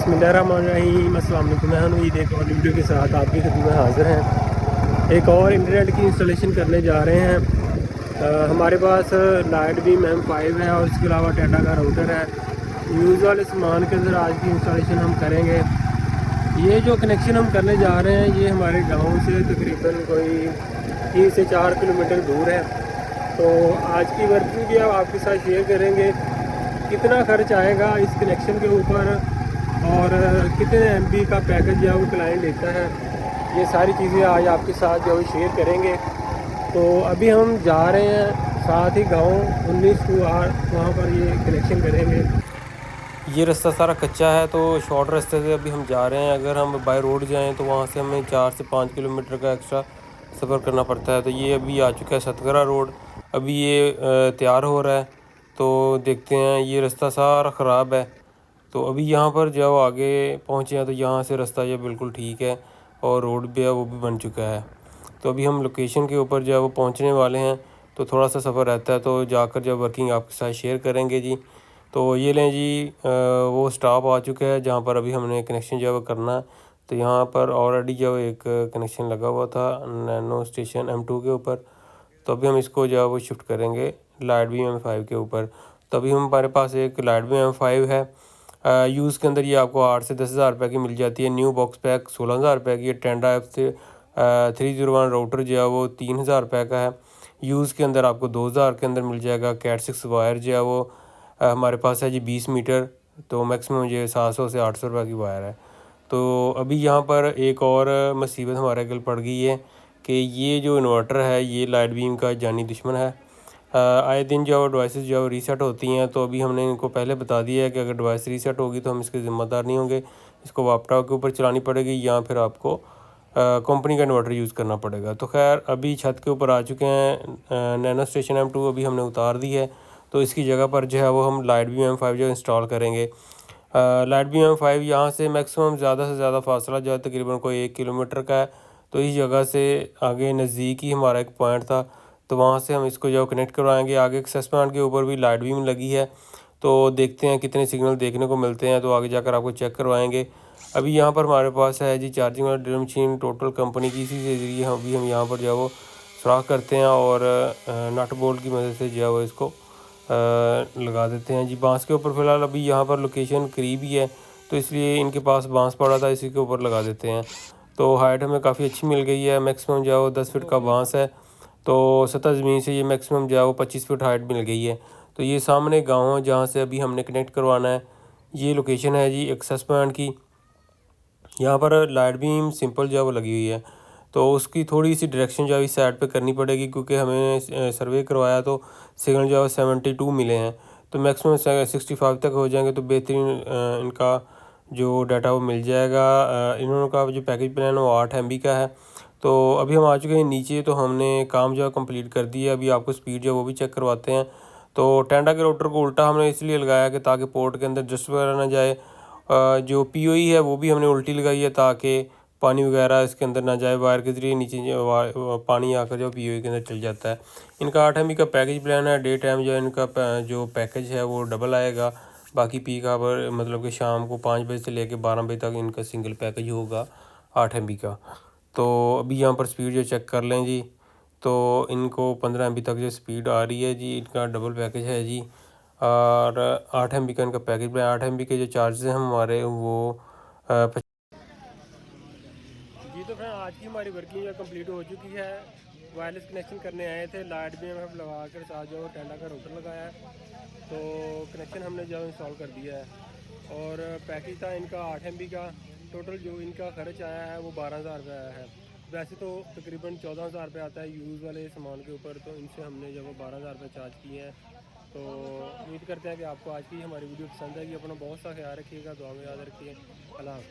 बिस्मिल्लाहिर्रहमानिर्रहीम। अस्सलाम वालेकुम। मैं हूं एक और वीडियो के साथ आपकी खिदमत में हाज़िर हैं। एक और इंटरनेट की इंस्टॉलेशन करने जा रहे हैं। हमारे पास लाइट बीम M5 है और इसके अलावा टाटा का राउटर है। यूज़ वाले सामान के अंदर आज की इंस्टॉलेशन हम करेंगे। ये जो कनेक्शन हम करने जा रहे हैं ये हमारे गाँव से तकरीबन कोई 3 से 4 किलोमीटर दूर है। तो आज की वर्किंग भी हम आपके साथ शेयर करेंगे, कितना खर्च आएगा इस कनेक्शन के ऊपर और कितने MB का पैकेज जो है वो क्लाइंट लेता है। ये सारी चीज़ें आज आपके साथ जो है शेयर करेंगे। तो अभी हम जा रहे हैं साथ ही गांव 19-8 वहाँ पर ये कनेक्शन करेंगे। ये रास्ता सारा कच्चा है तो शॉर्ट रास्ते से अभी हम जा रहे हैं। अगर हम बाय रोड जाएं तो वहाँ से हमें 4 से 5 किलोमीटर का एक्स्ट्रा सफ़र करना पड़ता है। तो ये अभी आ चुका है सतगरा रोड। अभी ये तैयार हो रहा है तो देखते हैं। ये रास्ता सारा ख़राब है तो अभी यहाँ पर जब आगे पहुँचे हैं तो यहाँ से रास्ता ये बिल्कुल ठीक है और रोड भी है वो भी बन चुका है। तो अभी हम लोकेशन के ऊपर जो है वो पहुँचने वाले हैं। तो थोड़ा सा सफ़र रहता है तो जाकर जब वर्किंग आपके साथ शेयर करेंगे जी। तो ये लें जी, वो स्टॉप आ चुका है जहाँ पर अभी हमने कनेक्शन जो है वो करना है। तो यहाँ पर ऑलरेडी जो एक कनेक्शन लगा हुआ था नैनो स्टेशन M2 के ऊपर। तो अभी हम इसको जो है वो शिफ्ट करेंगे लाइट बीम M5 के ऊपर। तो अभी हमारे पास एक लाइट बीम M5 है। यूज़ के अंदर ये आपको 8 से 10,000 रुपये की मिल जाती है। न्यू बॉक्स पैक 16,000 रुपये की है। टेंडा ऐप से 301 राउटर जो है वो 3,000 रुपये का है। यूज़ के अंदर आपको 2,000 के अंदर मिल जाएगा। कैट 6 वायर जो है वो हमारे पास है जी 20 मीटर। तो मैक्सिमम जो 700 से 800 रुपये की वायर है। तो अभी यहाँ पर एक और मुसीबत हमारे गल पड़ गई है कि ये जो इन्वर्टर है ये लाइट बीम का जानी दुश्मन है। आए दिन जो डिवाइसेस जो रीसेट होती हैं तो अभी हमने इनको पहले बता दिया है कि अगर डिवाइस रीसेट होगी तो हम इसके ज़िम्मेदार नहीं होंगे। इसको लैपटॉप के ऊपर चलानी पड़ेगी या फिर आपको कंपनी का इन्वर्टर यूज़ करना पड़ेगा। तो खैर अभी छत के ऊपर आ चुके हैं। नैनो स्टेशन M2 अभी हमने उतार दी है तो इसकी जगह पर जो है वो हम लाइट बीम M5 जो इंस्टॉल करेंगे। लाइट बीम M5 यहाँ से मैक्सिमम ज़्यादा से ज़्यादा फासला जो है तकरीबन कोई 1 किलोमीटर का है। तो इस जगह से आगे नज़दीक ही हमारा एक पॉइंट था तो वहाँ से हम इसको जो कनेक्ट करवाएंगे। आगे एक्सेस पॉइंट के ऊपर भी लाइट बीम लगी है तो देखते हैं कितने सिग्नल देखने को मिलते हैं। तो आगे जाकर आपको चेक करवाएंगे। अभी यहाँ पर हमारे पास है जी चार्जिंग वाला ड्रिल मशीन टोटल कंपनी की। इसी के ज़रिए हम यहाँ पर जो है वो सुराख करते हैं और नट बोल्ट की मदद से जो है वो इसको लगा देते हैं जी। बांस के ऊपर फ़िलहाल अभी यहाँ पर लोकेशन करीब ही है तो इसलिए इनके पास बांस पड़ा था, इसी के ऊपर लगा देते हैं। तो हाइट हमें काफ़ी अच्छी मिल गई है। मैक्सिमम जो है वो 10 फीट का बांस है तो सतह ज़मीन से ये मैक्सिमम जो है वो 25 फीट हाइट मिल गई है। तो ये सामने गाँव है जहाँ से अभी हमने कनेक्ट करवाना है। ये लोकेशन है जी एक्सेस पॉइंट की। यहाँ पर लाइट बीम सिंपल जो है वो लगी हुई है तो उसकी थोड़ी सी डायरेक्शन जो है इस साइड पे करनी पड़ेगी क्योंकि हमें सर्वे करवाया तो सिग्नल जो है 72 मिले हैं। तो मैक्सिमम 65 तक हो जाएंगे तो बेहतरीन इनका जो डाटा वो मिल जाएगा। इन्होंने का जो पैकेज प्लान है वो 8 MB का है। तो अभी हम आ चुके हैं नीचे तो हमने काम जो है कम्प्लीट कर दिया। अभी आपको स्पीड जो है वो भी चेक करवाते हैं। तो टेंडा के राउटर को उल्टा हमने इसलिए लगाया कि ताकि पोर्ट के अंदर डस्ट वगैरह ना जाए। जो POE है वो भी हमने उल्टी लगाई है ताकि पानी वगैरह इसके अंदर ना जाए। वायर के ज़रिए नीचे जो पानी आकर जो POE के अंदर चल जाता है। इनका 8 MB का पैकेज प्लान है। डे टाइम जो इनका जो पैकेज है वो डबल आएगा। बाकी पीक आवर मतलब कि शाम को 5 बजे से लेकर 12 बजे तक इनका सिंगल पैकेज होगा 8 MB का। तो अभी यहाँ पर स्पीड जो चेक कर लें जी। तो इनको 15 MB तक जो स्पीड आ रही है जी। इनका डबल पैकेज है जी और 8 MB का इनका पैकेज में 8 MB के जो चार्जेस हैं हमारे वो जी। तो फ्रेंड आज की हमारी वर्किंग जो कंप्लीट हो चुकी है। वायरलेस कनेक्शन करने आए थे, लाइट भी हम लगा कर साथ जो टेंडा का राउटर लगाया है तो कनेक्शन हमने जो इंस्टॉल कर दिया है। और पैकेज था इनका 8 MB का। टोटल जो इनका खर्च आया है वो 12,000 रुपये आया है। वैसे तो तकरीबन 14,000 रुपये आता है यूज़ वाले सामान के ऊपर। तो इनसे हमने जो वो 12,000 रुपये चार्ज किए हैं। तो उम्मीद करते हैं कि आपको आज की हमारी वीडियो पसंद आएगी। अपना बहुत सा ख्याल रखिएगा, दुआ में याद रखिए। अल्लाह हाफ़िज़।